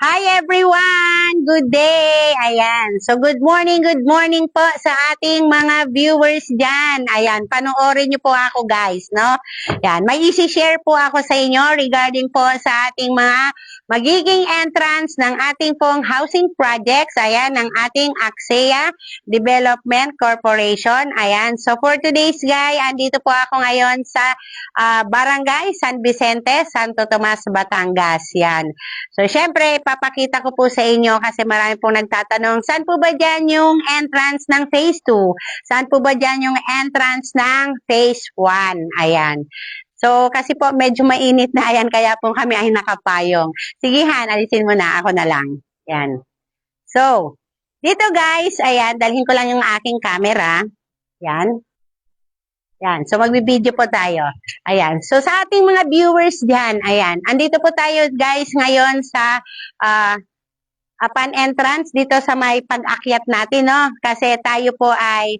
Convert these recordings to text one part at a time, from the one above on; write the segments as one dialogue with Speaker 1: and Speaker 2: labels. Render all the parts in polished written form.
Speaker 1: Hi everyone! Good day! Ayan. So good morning po sa ating mga viewers dyan. Ayan, panoorin nyo po ako guys, no? Ayan, may isi-share po ako sa inyo regarding po sa ating mga magiging entrance ng ating pong housing projects. Ayan, ng ating Axia Development Corporation. Ayan, so for today's guys, andito po ako ngayon sa Barangay San Vicente, Santo Tomas, Batangas. Yan. So, syempre, papakita ko po sa inyo kasi marami pong nagtatanong, saan po ba dyan yung entrance ng phase 2? Saan po ba dyan yung entrance ng phase 1? Ayan. So, kasi po medyo mainit na ayan, kaya po kami ay nakapayong. Sige Han, alisin mo na, ako na lang. Yan. So, dito guys, ayan, dalhin ko lang yung aking camera. Yan. Yan. So, magbibideo po tayo. Ayan. So, sa ating mga viewers dyan, ayan. Andito po tayo, guys, ngayon sa upon entrance dito sa may pag-akyat natin, no? Kasi tayo po ay,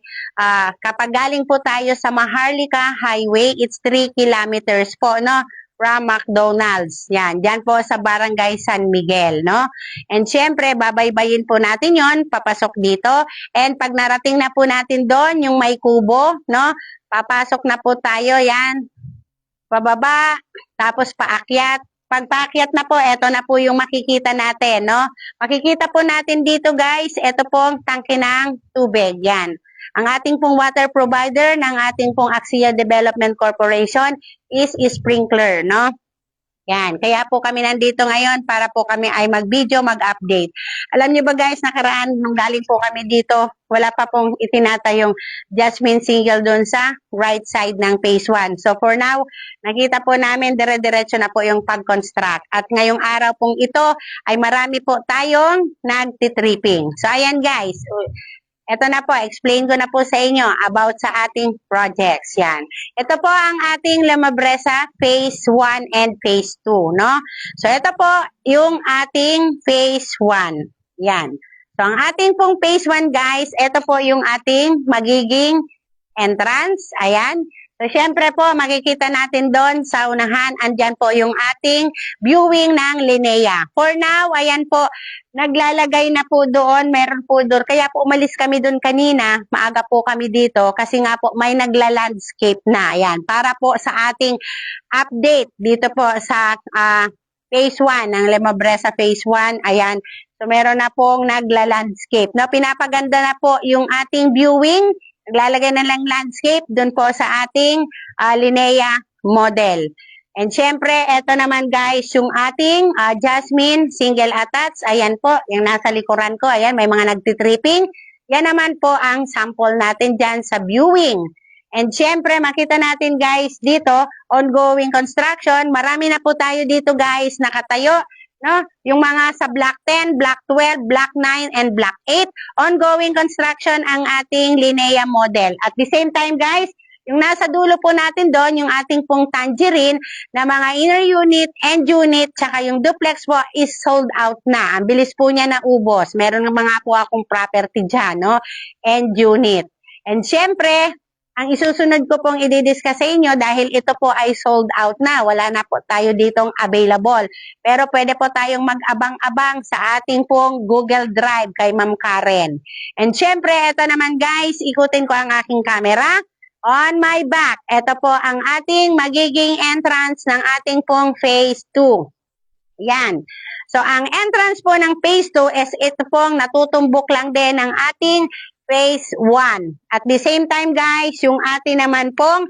Speaker 1: kapag galing po tayo sa Maharlika Highway, it's 3 kilometers po, no? From McDonald's. Yan. Diyan po sa Barangay San Miguel, no? And syempre, babaybayin po natin yon, papasok dito. And pag narating na po natin doon, yung may kubo, no? Papasok na po tayo, yan. Pababa, tapos paakyat. Pag paakyat na po, eto na po yung makikita natin, no? Makikita po natin dito, guys, eto pong tangke ng tubig, yan. Ang ating pong water provider ng ating pong Axia Development Corporation is sprinkler, no? Yan. Kaya po kami nandito ngayon para po kami ay mag-video, mag-update. Alam niyo ba guys, nakaraan nung galing po kami dito, wala pa pong itinata yung Jasmine single doon sa right side ng phase 1. So for now, nakita po namin dire-diretso na po yung pag-construct. At ngayong araw pong ito ay marami po tayong nagtitripping. So ayan guys, ito na po, explain ko na po sa inyo about sa ating projects. Yan. Ito po ang ating Lamabresa Phase 1 and Phase 2, no? So, ito po yung ating Phase 1. Yan. So, ang ating pong Phase 1, guys, ito po yung ating magiging entrance. Ayan. So, syempre po, makikita natin doon sa unahan, andyan po yung ating viewing ng Linea. For now, ayan po, naglalagay na po doon, meron po doon. Kaya po umalis kami doon kanina, maaga po kami dito, kasi nga po may nagla-landscape na. Ayan, para po sa ating update dito po sa phase 1, ng Lemabresa phase 1. Ayan, so meron na pong nagla-landscape. No, pinapaganda na po yung ating viewing. Naglalagay na lang landscape doon po sa ating Linea model. And syempre, eto naman guys, yung ating Jasmine single attach. Ayan po, yung nasa likuran ko. Ayan, may mga nagtitripping. Yan naman po ang sample natin dyan sa viewing. And syempre, makita natin guys dito, ongoing construction. Marami na po tayo dito guys nakatayo. No? Yung mga sa Block 10, Block 12, Block 9, and Block 8. Ongoing construction ang ating Linea model. At the same time guys, yung nasa dulo po natin doon, yung ating pong tangerine na mga inner unit, end unit, tsaka yung duplex po is sold out na. Ang bilis po niya na ubos. Meron ng mga po akong property dyan, no? End unit. And syempre, ang isusunod ko pong i-discuss sa inyo dahil ito po ay sold out na. Wala na po tayo ditong available. Pero pwede po tayong mag-abang-abang sa ating pong Google Drive kay Ma'am Karen. And syempre, ito naman guys, ikutin ko ang aking camera. On my back, ito po ang ating magiging entrance ng ating pong phase 2. Yan. So, ang entrance po ng phase 2 is ito pong natutumbok lang din ng ating phase 1. At the same time, guys, yung ating naman pong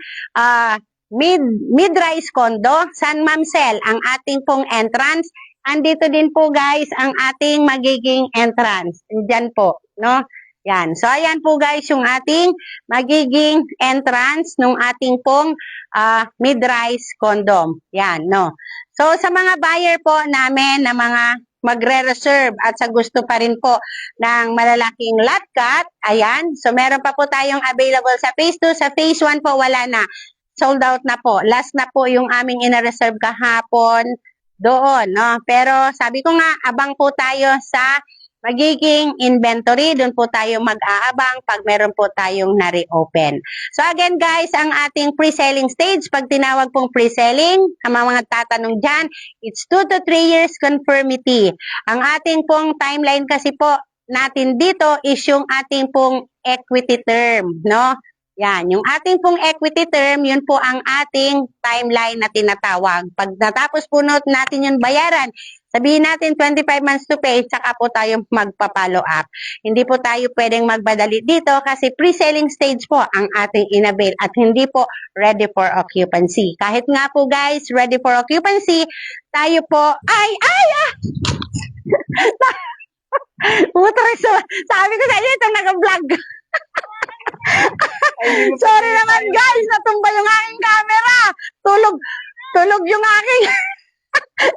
Speaker 1: mid-rise condo, San Mamsel, ang ating pong entrance. Andito din po, guys, ang ating magiging entrance. Diyan po, no? Yan. So, ayan po guys, yung ating magiging entrance ng ating pong mid-rise condo. Yan, no? So, sa mga buyer po namin na mga magre-reserve at sa gusto pa rin po ng malalaking lot cut, ayan. So, meron pa po tayong available sa phase 2. Sa phase 1 po, wala na. Sold out na po. Last na po yung aming ina-reserve kahapon doon, no? Pero, sabi ko nga, abang po tayo sa magiging inventory. Doon po tayo mag-aabang pag meron po tayong na-reopen. So again guys, ang ating pre-selling stage, pag tinawag pong pre-selling, ang mga tatanong dyan, it's 2 to 3 years conformity. Ang ating pong timeline kasi po natin dito is yung ating pong equity term, no? Yan, yung ating pong equity term, yun po ang ating timeline na tinatawag. Pag natapos po natin yung bayaran, sabihin natin 25 months to pay, saka po tayo magpa-follow up. Hindi po tayo pwedeng magbadali dito kasi pre-selling stage po ang ating inavail at hindi po ready for occupancy. Kahit nga po guys, ready for occupancy, tayo po, Puto, sabi ko sa inyo, itong naka-vlog. Sorry naman guys, natumba yung aking camera. Tulog yung aking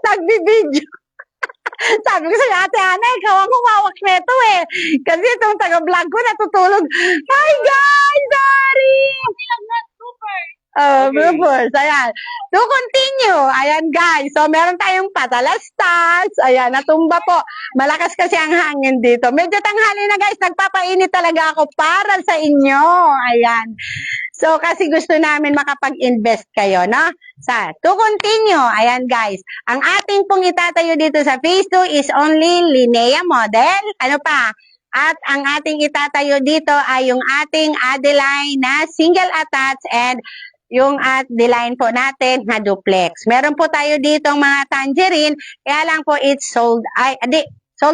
Speaker 1: nagbi-video. Sabi ko sa Ate Ana, ikaw ang humawak nito eh. Kasi itong taga-vlog ko natutulog. Hi guys, sorry! Bloopers. Ayan. To continue. Ayan guys. So, meron tayong patalastas. Ayan, natumba po. Malakas kasi ang hangin dito. Medyo tanghali na guys. Nagpapainit talaga ako para sa inyo. Ayan. So, kasi gusto namin makapag-invest kayo, no? To continue. Ayan guys. Ang ating pong itatayo dito sa phase 2 is only Linea model. Ano pa? At ang ating itatayo dito ay yung ating Adeline na single attach and yung Adeline po natin na duplex. Meron po tayo dito mga tangerine, kaya lang po it's sold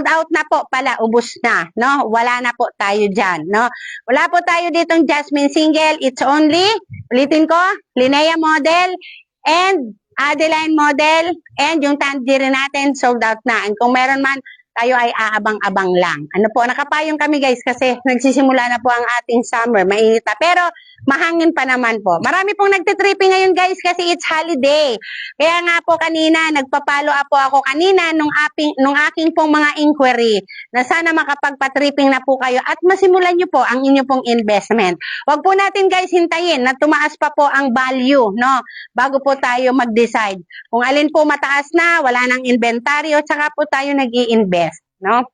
Speaker 1: out na po pala, ubos na, no? Wala na po tayo dyan, no? Wala po tayo ditong Jasmine single, it's only, ulitin ko, Linea model and Adeline model and yung tangerine natin sold out na. And kung meron man, tayo ay aabang-abang lang. Ano po, nakapayong kami guys kasi nagsisimula na po ang ating summer, mainit na. Pero mahangin pa naman po. Marami pong nagtitripping ngayon guys kasi it's holiday. Kaya nga po kanina, nagpa-follow up po ako kanina nung aking pong mga inquiry na sana makapagpa-tripping na po kayo at masimulan nyo po ang inyo pong investment. Huwag po natin guys hintayin na tumaas pa po ang value, no? Bago po tayo mag-decide. Kung alin po mataas na, wala nang inventaryo, tsaka po tayo nag-i-invest, no?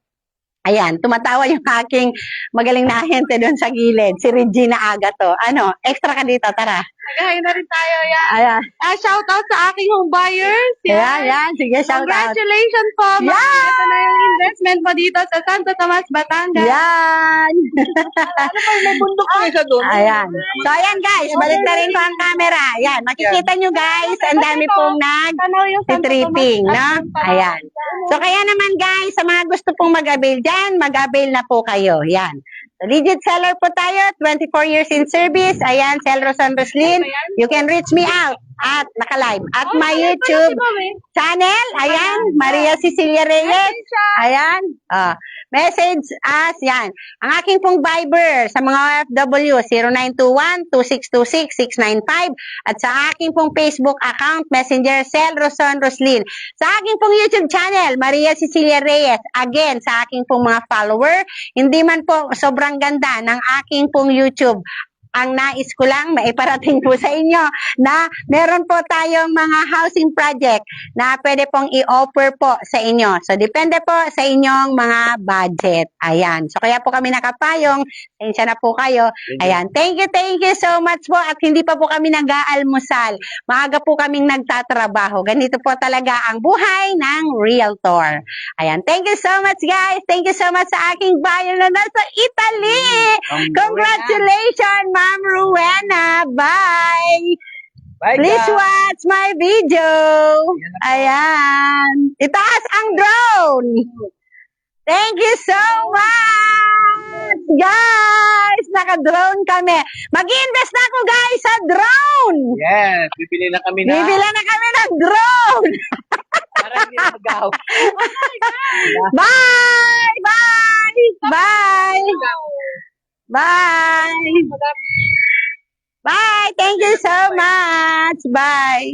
Speaker 1: Ayan, tumatawa yung aking magaling na ahente doon sa gilid. Si Regina Agato. Ano, extra ka dito, tara.
Speaker 2: Nag-hi na rin tayo, yan.
Speaker 1: Ayan.
Speaker 2: Shout out sa aking home buyers.
Speaker 1: Yan. Sige, shout out.
Speaker 2: Congratulations po.
Speaker 1: Yan!
Speaker 2: Ito na yung investment mo dito sa Santo Tomas, Batangas.
Speaker 1: Yan!
Speaker 2: Ano pa, may bundok ko isa doon.
Speaker 1: Ayan. So, ayan guys, balik na rin po ang camera. Ayan, makikita nyo guys, ang dami pong nag-tripping, no? Ayan. So, kaya naman guys, sa mga gusto pong mag-avail dyan, mag-avail na po kayo. Yan. So, legit seller po tayo, 24 years in service. Ayan, Sel Rosan Roslin. You can reach me out at naka-live at my YouTube channel. Ayan, Maria Cecilia Reyes. Ayan. Message us. Yan. Ang aking pong Viber sa mga OFW, 0921-2626-695. At sa aking pong Facebook account, Messenger, Sel Rosan Roslin. Sa aking pong YouTube channel, Maria Cecilia Reyes. Again, sa aking pong mga follower, hindi man po sobrang ganda ng aking pong YouTube. Ang nais ko lang maiparating po sa inyo na meron po tayong mga housing project na pwede pong i-offer po sa inyo. So, depende po sa inyong mga budget. Ayan. So, kaya po kami nakapayong. Tensya na po kayo. Ayan. Thank you so much po. At hindi pa po kami nag-aalmusal. Maaga po kaming nagtatrabaho. Ganito po talaga ang buhay ng realtor. Ayan. Thank you so much, guys. Thank you so much sa aking buyer na nasa Italy. Congratulations, Ma'am Rowena. Bye.
Speaker 2: Bye,
Speaker 1: Please watch my video. Ayan. Itaas ang drone. Thank you so much, guys. Naka-drone kami. Mag-invest na ako, guys, sa drone.
Speaker 2: Yes, bibili na kami
Speaker 1: Bibili na kami ng drone.
Speaker 2: Para hindi na magaw.
Speaker 1: Bye! Bye! Bye! Bye! Bye! Thank you so much. Bye!